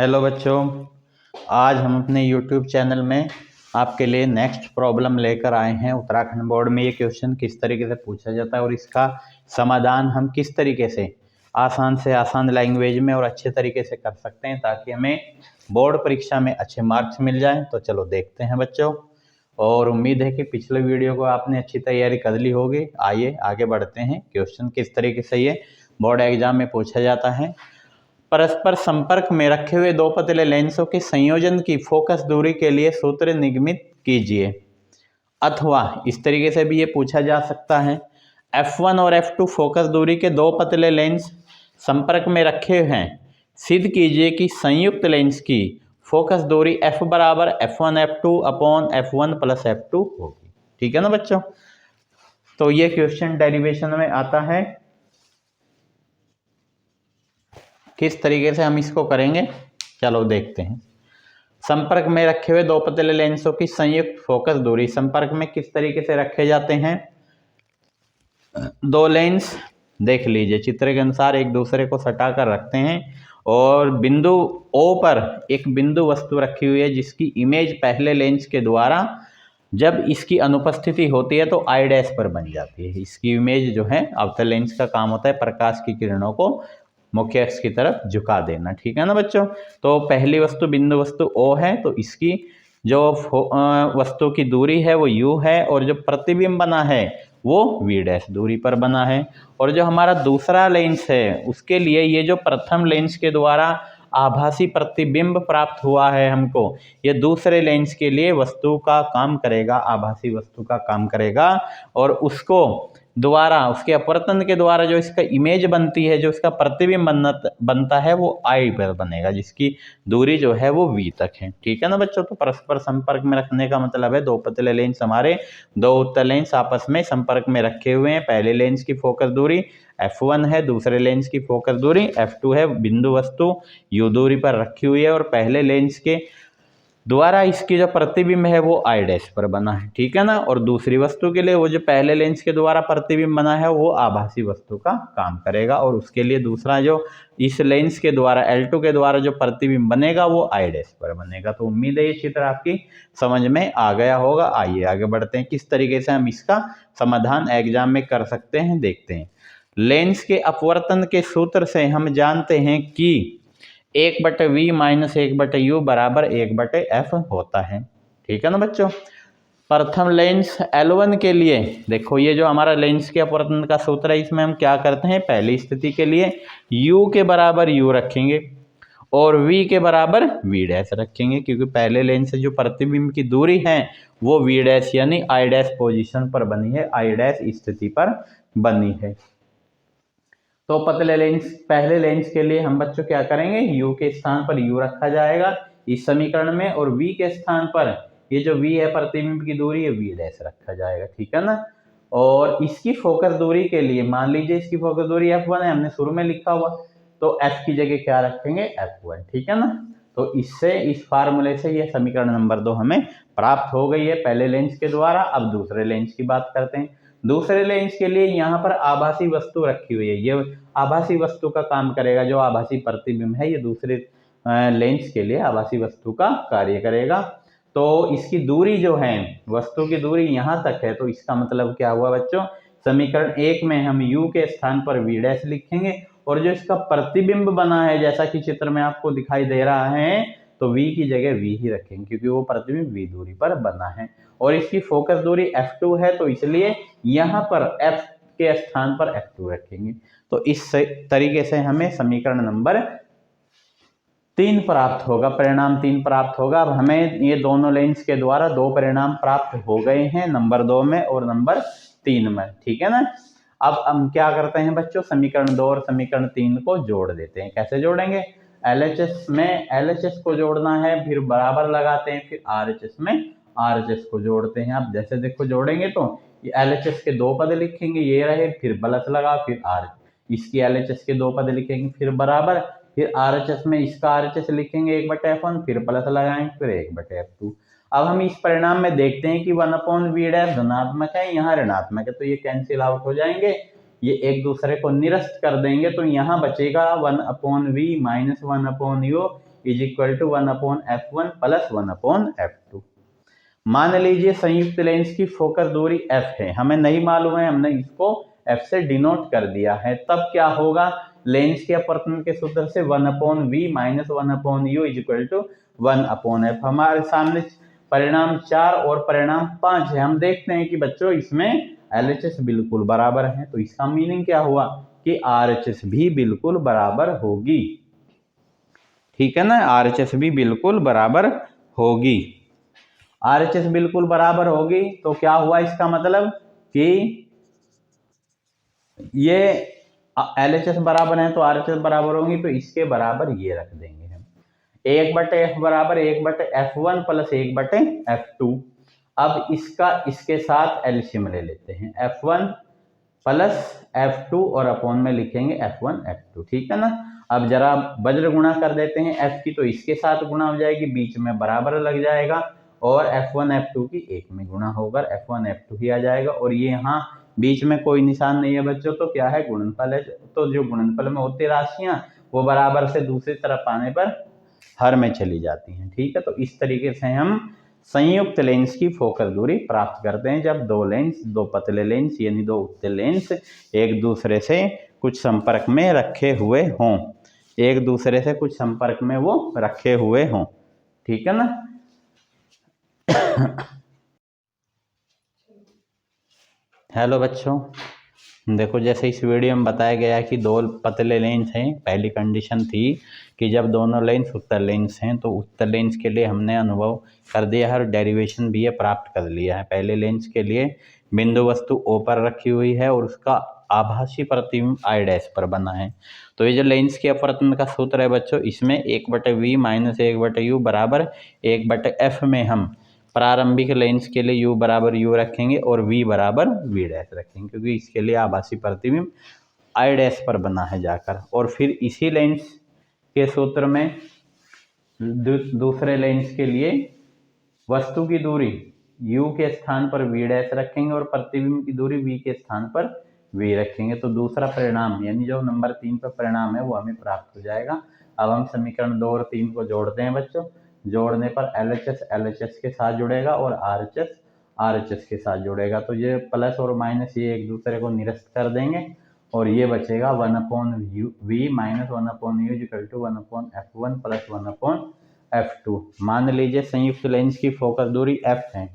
Hello बच्चों, आज हम अपने YouTube चैनल में आपके लिए नेक्स्ट प्रॉब्लम लेकर आए हैं। उत्तराखंड बोर्ड में ये क्वेश्चन किस तरीके से पूछा जाता है और इसका समाधान हम किस तरीके से आसान लैंग्वेज में और अच्छे तरीके से कर सकते हैं ताकि हमें बोर्ड परीक्षा में अच्छे मार्क्स मिल जाएं। तो चलो देखते हैं बच्चों, और उम्मीद है कि पिछले वीडियो को आपने अच्छी तैयारी कर ली होगी। आइए आगे बढ़ते हैं। क्वेश्चन किस तरीके से ये बोर्ड एग्जाम में पूछा जाता है। परस्पर संपर्क में रखे हुए दो पतले लेंसों के संयोजन की फोकस दूरी के लिए सूत्र निगमित कीजिए। अथवा इस तरीके से भी ये पूछा जा सकता है, F1 और F2 फोकस दूरी के दो पतले लेंस संपर्क में रखे हैं, सिद्ध कीजिए कि संयुक्त लेंस की फोकस दूरी F बराबर F1 F2 upon F1 plus F2 होगी। ठीक है ना बच्चों। तो ये क्वेश्चन डेरिवेशन में आता है। किस तरीके से हम इसको करेंगे चलो देखते हैं। संपर्क में रखे हुए दो पतले लेंसों की संयुक्त फोकस दूरी, संपर्क में किस तरीके से रखे जाते हैं। दो लेंस देख लीजिए, चित्र के अनुसार एक दूसरे को सटा कर रखते हैं और बिंदु O पर एक बिंदु वस्तु रखी हुई है जिसकी इमेज पहले लेंस के द्वारा जब इसकी अनुपस्थिति होती है तो आई डैश पर बन जाती है। इसकी इमेज जो है, अवतल लेंस का काम होता है प्रकाश की किरणों को मुख्य अक्ष की तरफ झुका देना। ठीक है ना बच्चों। तो पहली वस्तु बिंदु वस्तु O है, तो इसकी जो वस्तु की दूरी है वो U है और जो प्रतिबिंब बना है वो V डैश दूरी पर बना है। और जो हमारा दूसरा लेंस है उसके लिए ये जो प्रथम लेंस के द्वारा आभासी प्रतिबिंब प्राप्त हुआ है हमको, ये दूसरे लेंस के लिए वस्तु का काम करेगा, आभासी वस्तु का काम करेगा। और उसको द्वारा, उसके अपवर्तन के द्वारा जो इसका इमेज बनती है, जो इसका प्रतिबिंब बनता है वो आई पर बनेगा, जिसकी दूरी जो है वो V तक है। ठीक है ना बच्चों। तो परस्पर संपर्क में रखने का मतलब है दो पतले लेंस, हमारे दो उत्तल लेंस आपस में संपर्क में रखे हुए हैं। पहले लेंस की फोकस दूरी F1 है, दूसरे लेंस की फोकस दूरी F2 है। बिंदु वस्तु U दूरी पर रखी हुई है और पहले लेंस के द्वारा इसकी जो प्रतिबिंब है वो आई डैश पर बना है। ठीक है ना। और दूसरी वस्तु के लिए वो जो पहले लेंस के द्वारा प्रतिबिंब बना है वो आभासी वस्तु का काम करेगा और उसके लिए दूसरा जो इस लेंस के द्वारा L2 के द्वारा जो प्रतिबिंब बनेगा वो आई डैश पर बनेगा। तो उम्मीद है ये चित्र आपकी समझ में आ गया होगा। आइए आगे बढ़ते हैं, किस तरीके से हम इसका समाधान एग्जाम में कर सकते हैं देखते हैं। लेंस के अपवर्तन के सूत्र से हम जानते हैं कि 1/V माइनस 1/U बराबर 1/F होता है। ठीक है ना बच्चों। प्रथम लेंस L1 के लिए देखो, ये जो हमारा लेंस के अपवर्तन का सूत्र है इसमें हम क्या करते हैं, पहली स्थिति के लिए U के बराबर U रखेंगे और V के बराबर V डैश रखेंगे, क्योंकि पहले लेंस से जो प्रतिबिंब की दूरी है वो V डैश यानी I डैश पोजीशन पर बनी है, I डैश स्थिति पर बनी है। तो पतले लेंस, पहले लेंस के लिए हम बच्चों क्या करेंगे, U के स्थान पर U रखा जाएगा इस समीकरण में और V के स्थान पर ये जो V है प्रतिबिंब की दूरी है V डैश रखा जाएगा। ठीक है ना। और इसकी फोकस दूरी के लिए मान लीजिए इसकी फोकस दूरी F1 है, हमने शुरू में लिखा हुआ, तो F की जगह क्या रखेंगे F1। ठीक है ना। तो इससे, इस फार्मूले से ये समीकरण नंबर 2 हमें प्राप्त हो गई है पहले लेंस के द्वारा। अब दूसरे लेंस की बात करते हैं। दूसरे लेंस के लिए यहाँ पर आभासी वस्तु रखी हुई है, ये आभासी वस्तु का काम करेगा, जो आभासी प्रतिबिंब है ये दूसरे लेंस के लिए आभासी वस्तु का कार्य करेगा। तो इसकी दूरी जो है, वस्तु की दूरी यहाँ तक है, तो इसका मतलब क्या हुआ बच्चों, समीकरण 1 में हम U के स्थान पर V डैश लिखेंगे और जो इसका प्रतिबिंब बना है जैसा कि चित्र में आपको दिखाई दे रहा है, तो V की जगह V ही रखेंगे क्योंकि वो प्रतिबिंब V दूरी पर बना है। और इसकी फोकस दूरी F2 है, तो इसलिए यहाँ पर F के स्थान पर F2 रखेंगे। तो इस तरीके से हमें समीकरण नंबर 3 प्राप्त होगा, परिणाम 3 प्राप्त होगा। अब हमें ये दोनों लेंस के द्वारा दो परिणाम प्राप्त हो गए हैं, नंबर 2 में और नंबर 3 में। ठीक है ना। अब हम क्या करते हैं बच्चों, समीकरण 2 और समीकरण 3 को जोड़ देते हैं। कैसे जोड़ेंगे, LHS में LHS को जोड़ना है, फिर बराबर लगाते हैं, फिर RHS में RHS को जोड़ते हैं। आप जैसे देखो जोड़ेंगे तो ये LHS के दो पद लिखेंगे, ये रहे, फिर प्लस लगा, फिर R, इसकी LHS के दो पद लिखेंगे, फिर बराबर, फिर RHS में इसका RHS लिखेंगे 1/F1, फिर प्लस लगाएंगे, फिर 1/F2। अब हम इस परिणाम में देखते हैं कि 1/V डैश धनात्मक है, यहाँ ऋणात्मक है, तो ये कैंसिल आउट हो जाएंगे, ये एक दूसरे को निरस्त कर देंगे। तो यहाँ बचेगा 1/V minus 1/U, is equal to 1/f1 plus 1/f2। मान लीजिए संयुक्त लेंस की फोकस दूरी f है, हमें नहीं मालूम है, हमने इसको f से डिनोट कर दिया है, तब क्या होगा, लेंस के अपवर्तन के सूत्र से 1/v minus 1/u is equal to 1/f। हमारे सामने परिणाम 4 और परिणाम 5 है। हम देखते हैं कि बच्चों इसमें LHS बिल्कुल बराबर है, तो इसका मीनिंग क्या हुआ कि RHS भी बिल्कुल बराबर होगी। ठीक है ना, RHS भी बिल्कुल बराबर होगी। RHS बिल्कुल बराबर होगी तो क्या हुआ, इसका मतलब कि ये LHS बराबर है तो RHS बराबर होंगी, तो इसके बराबर ये रख देंगे हम 1/f बराबर 1/f1 प्लस 1/f2। अब इसका इसके साथ एलसीएम ले लेते हैं, f1 प्लस f2 और अपॉन में लिखेंगे f1 f2। ठीक है ना। अब जरा वज्र गुणा कर देते हैं f की, तो इसके साथ गुणा हो जाएगी, बीच में बराबर लग जाएगा, और f1 f2 की एक में गुणा होकर f1 f2 ही आ जाएगा। और ये यहाँ बीच में कोई निशान नहीं है बच्चों, तो क्या है, गुणनफल है। तो जो गुणनफल में होती राशियां वो बराबर से दूसरी तरफ आने पर हर में चली जाती हैं। ठीक है, तो इस तरीके से हम संयुक्त लेंस की फोकस दूरी प्राप्त करते हैं जब दो लेंस, दो पतले लेंस यानी दो उत्तल लेंस एक दूसरे से कुछ संपर्क में रखे हुए हों, एक दूसरे से कुछ संपर्क में वो रखे हुए हों। ठीक है ना। हेलो बच्चों, देखो जैसे इस वीडियो में बताया गया है कि दो पतले लेंस हैं। पहली कंडीशन थी कि जब दोनों लेंस उत्तल लेंस हैं, तो उत्तल लेंस के लिए हमने अनुभव कर दिया है और डेरिवेशन भी ये प्राप्त कर लिया है। पहले लेंस के लिए बिंदु वस्तु O पर रखी हुई है और उसका आभासी प्रतिबिंब I' पर बना है। तो ये जो लेंस के अपवर्तन का सूत्र है बच्चों, इसमें 1/v माइनस 1/u बराबर 1/f में हम प्रारंभिक लेंस के लिए u बराबर u रखेंगे और v बराबर v' रखेंगे, क्योंकि इसके लिए आभासी प्रतिबिंब I' पर बना है जाकर। और फिर इसी लेंस के सूत्र में दूसरे लेंस के लिए वस्तु की दूरी u के स्थान पर v' रखेंगे और प्रतिबिंब की दूरी v के स्थान पर v रखेंगे। तो दूसरा परिणाम यानी जो नंबर 3 पर परिणाम है वो हमें प्राप्त हो जाएगा। अब हम समीकरण 2 और 3 को जोड़ते हैं बच्चों। जोड़ने पर LHS के साथ जुड़ेगा और RHS के साथ जुड़ेगा। तो ये प्लस और माइनस ये एक दूसरे को निरस्त कर देंगे और ये बचेगा 1/v minus 1/u equal to 1/f1 plus 1/f2। मान लीजिए संयुक्त लेंस की फोकस दूरी f है,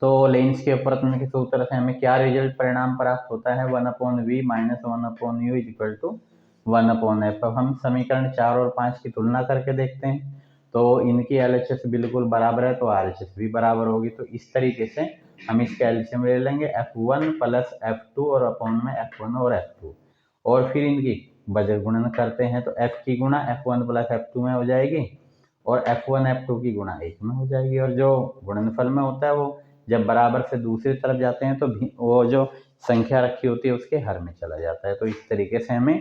तो लेंस के अपवर्तन के सूत्र से हमें क्या रिजल्ट परिणाम प्राप्त होता है, 1/v minus 1/u equal to 1/f। अब हम समीकरण 4 और 5 की तुलना करके देखते हैं, तो इनकी LHS बिल्कुल बराबर है तो RHS भी बराबर होगी। तो इस तरीके से हम इसके एलसीएम ले लेंगे, f1 प्लस f2 और अपॉन में f1 और f2, और फिर इनकी वज्र गुणन करते हैं, तो f की गुणा f1 प्लस f2 में हो जाएगी और f1 f2 की गुणा 1 में हो जाएगी। और जो गुणनफल में होता है वो जब बराबर से दूसरी तरफ जाते हैं तो वो जो संख्या रखी होती है उसके हर में चला जाता है। तो इस तरीके से हमें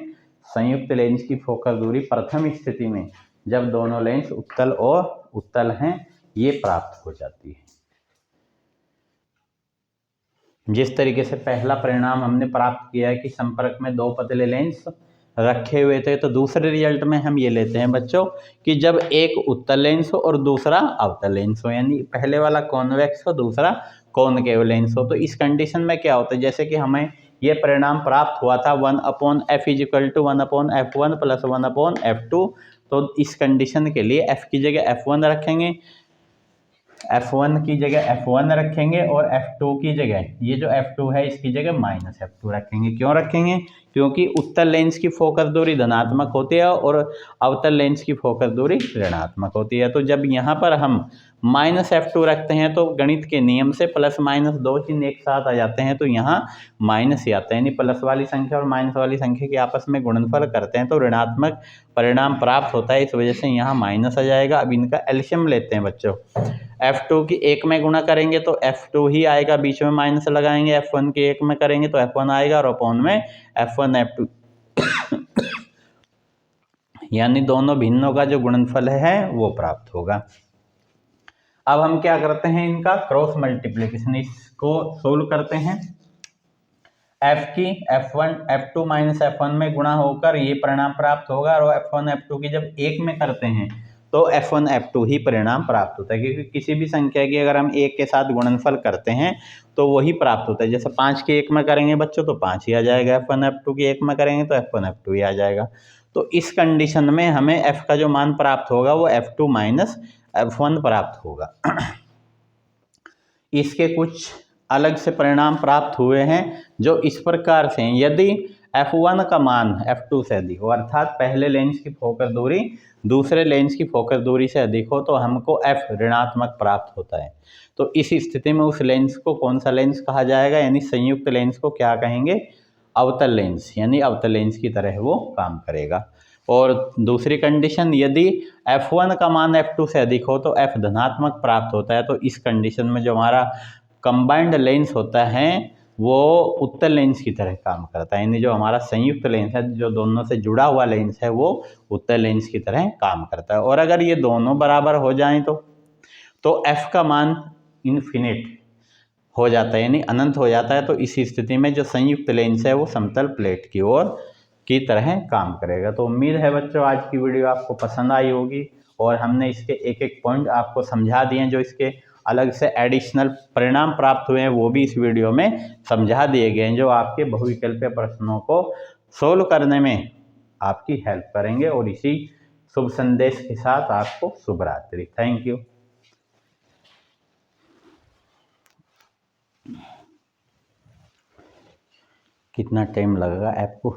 संयुक्त लेंस की फोकस दूरी प्रथम स्थिति में जब दोनों लेंस उत्तल और उत्तल हैं ये प्राप्त हो जाती है। जिस तरीके से पहला परिणाम हमने प्राप्त किया है कि संपर्क में दो पतले लेंस रखे हुए थे, तो दूसरे रिजल्ट में हम ये लेते हैं बच्चों कि जब एक उत्तल लेंस हो और दूसरा अवतल लेंस हो, यानी पहले वाला कॉन्वेक्स हो दूसरा कॉनकेव लेंस हो। तो इस कंडीशन में क्या होता है, जैसे कि हमें ये परिणाम प्राप्त हुआ था 1/f is equal to 1/f1 plus 1/f2। तो इस कंडीशन के लिए f की जगह f1 रखेंगे, f1 की जगह f1 रखेंगे और f2 की जगह ये जो f2 है इसकी जगह माइनस f2 रखेंगे। क्यों रखेंगे, क्योंकि उत्तल लेंस की फोकस दूरी धनात्मक होती है और अवतल लेंस की फोकस दूरी ऋणात्मक होती है। तो जब यहाँ पर हम माइनस f2 रखते हैं तो गणित के नियम से प्लस माइनस दो चिन्ह एक साथ आ जाते हैं, तो यहाँ माइनस ही आता है, यानी प्लस वाली संख्या और माइनस वाली संख्या के आपस में गुणनफल करते हैं तो ऋणात्मक परिणाम प्राप्त होता है, इस वजह से यहाँ माइनस आ जाएगा। अब इनका एलसीएम लेते हैं बच्चों, f2 की 1 में गुणा करेंगे तो f2 ही आएगा, बीच में माइनस लगाएंगे, f1 की 1 में करेंगे तो f1 आएगा और अपॉन में f1 f2 यानी दोनों भिन्नों का जो गुणनफल है वो प्राप्त होगा। अब हम क्या करते हैं, इनका क्रॉस मल्टीप्लिकेशन, इसको सोल्व करते हैं। एफ की F1 F2 माइनस F1 में गुणा होकर ये परिणाम प्राप्त होगा, और F1 F2 की जब एक में करते हैं तो F1 F2 ही परिणाम प्राप्त होता है, क्योंकि किसी भी संख्या की अगर हम एक के साथ गुणनफल करते हैं तो वही प्राप्त होता है। जैसे 5 की एक में करेंगे बच्चों तो 5 ही आ जाएगा, F1 F2 की एक में करेंगे तो F1 F2 ही आ जाएगा। तो इस कंडीशन में हमें F का जो मान प्राप्त होगा वो F2 माइनस F1 प्राप्त होगा। इसके कुछ अलग से परिणाम प्राप्त हुए हैं जो इस प्रकार से हैं। यदि F1 का मान F2 से अधिक हो, अर्थात पहले लेंस की फोकस दूरी दूसरे लेंस की फोकस दूरी से अधिक हो, तो हमको F ऋणात्मक प्राप्त होता है। तो इस स्थिति में उस लेंस को कौन सा लेंस कहा जाएगा, यानी संयुक्त लेंस को क्या कहेंगे, अवतल लेंस, यानी अवतल लेंस की तरह वो काम करेगा। और दूसरी कंडीशन, यदि F1 का मान F2 से अधिक हो तो F धनात्मक प्राप्त होता है। तो इस कंडीशन में जो हमारा कंबाइंड लेंस होता है वो उत्तल लेंस की तरह काम करता है, यानी जो हमारा संयुक्त लेंस है, जो दोनों से जुड़ा हुआ लेंस है, वो उत्तल लेंस की तरह काम करता है। और अगर ये दोनों बराबर हो जाएं तो F का मान इन्फिनिट हो जाता है, यानी अनंत हो जाता है। तो इस स्थिति में जो संयुक्त लेंस है वो समतल प्लेट की ओर की तरह काम करेगा। तो उम्मीद है बच्चों आज की वीडियो आपको पसंद आई होगी, और हमने इसके एक एक पॉइंट आपको समझा दिए, जो इसके अलग से एडिशनल परिणाम प्राप्त हुए हैं वो भी इस वीडियो में समझा दिए गए हैं, जो आपके बहुविकल्पीय प्रश्नों को सोल्व करने में आपकी हेल्प करेंगे। और इसी शुभ संदेश के साथ आपको शुभ रात्रि। Thank you. कितना टाइम लगेगा ऐप को